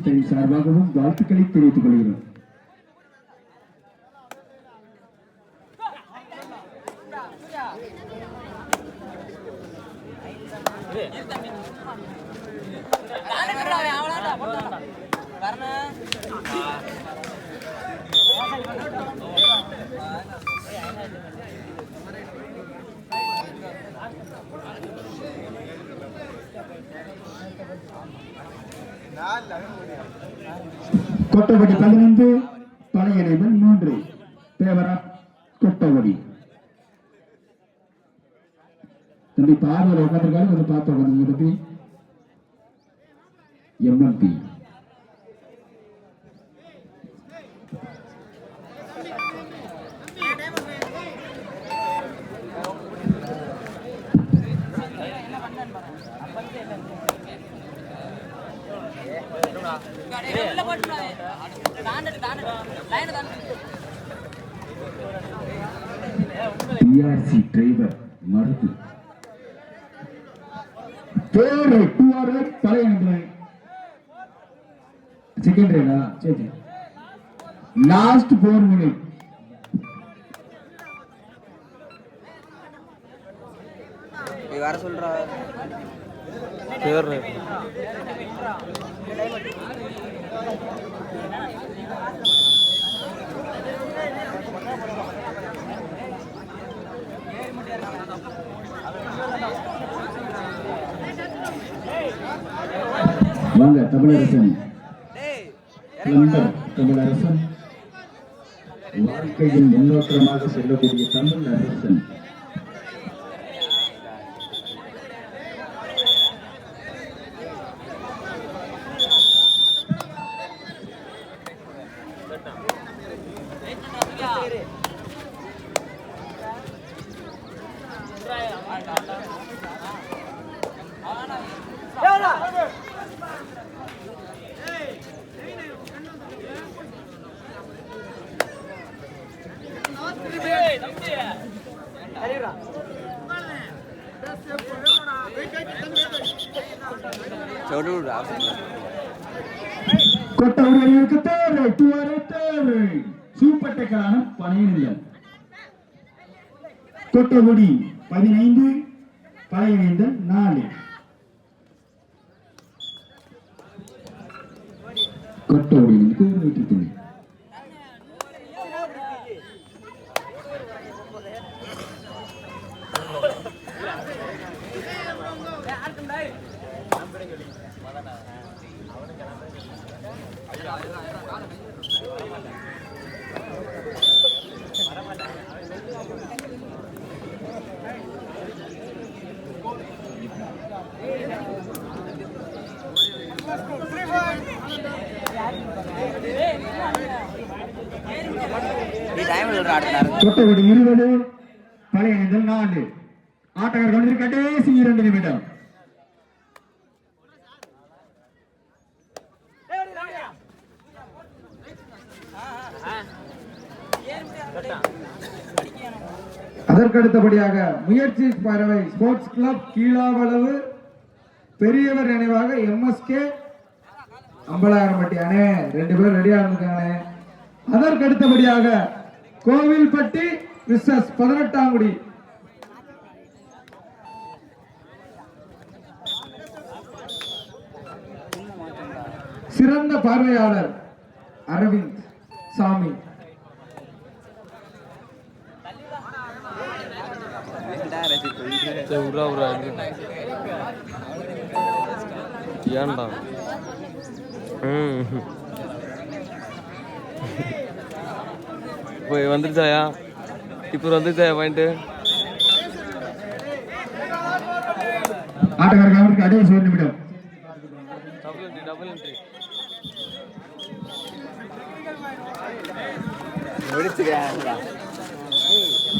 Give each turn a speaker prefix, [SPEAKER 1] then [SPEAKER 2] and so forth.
[SPEAKER 1] மாவட்டத்தின் சார்பாகவும் வாழ்த்துக்களை தெரிவித்துக் கொள்கிறோம். கொட்டவடி 15 பழைய 3 பேவரா கொட்டவடி. தம்பி பார்வையில் உட்காந்துருக்காரு, வந்து பார்த்து உட்காந்து தம்பி. எம்எம்பி பிஆர்சி டிரைவர் மருது பேரு 2 பழைய செகண்ட் ரைடா. சரி, லாஸ்ட் 4 மினிட்.
[SPEAKER 2] வர சொல்றா பேர்
[SPEAKER 1] வாங்க தமிழரசன். தமிழரசன் வாழ்க்கையின் முன்னோட்டமாக செல்லக்கூடிய தமிழரசன். கொட்டவடிகளுக்கு தேவை 2 தேவை. சூப்பர் டெக்கலான பணியிடம். கொட்டவடி 15 பழைய 4. கொட்டவடிகளுக்கு ஒரு வெற்றி துணை. கொட்டவடி 20 பழைய 4. ஆட்டக்காரர் கடைசி 2 நிமிடம். அதற்கடுத்தபடியாக முயற்சி பறவை ஸ்போர்ட்ஸ் கிளப் கீழாவளவு பெரியவர் நினைவாக எம்எஸ்கே அம்பலாரம்பட்டி அணே 2 பேர் ரெடியா இருக்காங்க. அதற்கடுத்தபடியாக கோவில்பட்டி விசஸ் 18ஆங்குடி சிறந்த பார்வையாளர் அரவிந்த் சாமி.
[SPEAKER 3] ஏன்டா இப்போ வந்துருச்சாயா? இப்போ வந்துருச்சாயா பாயிண்ட்?
[SPEAKER 1] ஆட்டக்காரர்களுக்கு கடைசி 1 நிமிடம்.
[SPEAKER 3] Double entry
[SPEAKER 2] முடிச்சுக்க.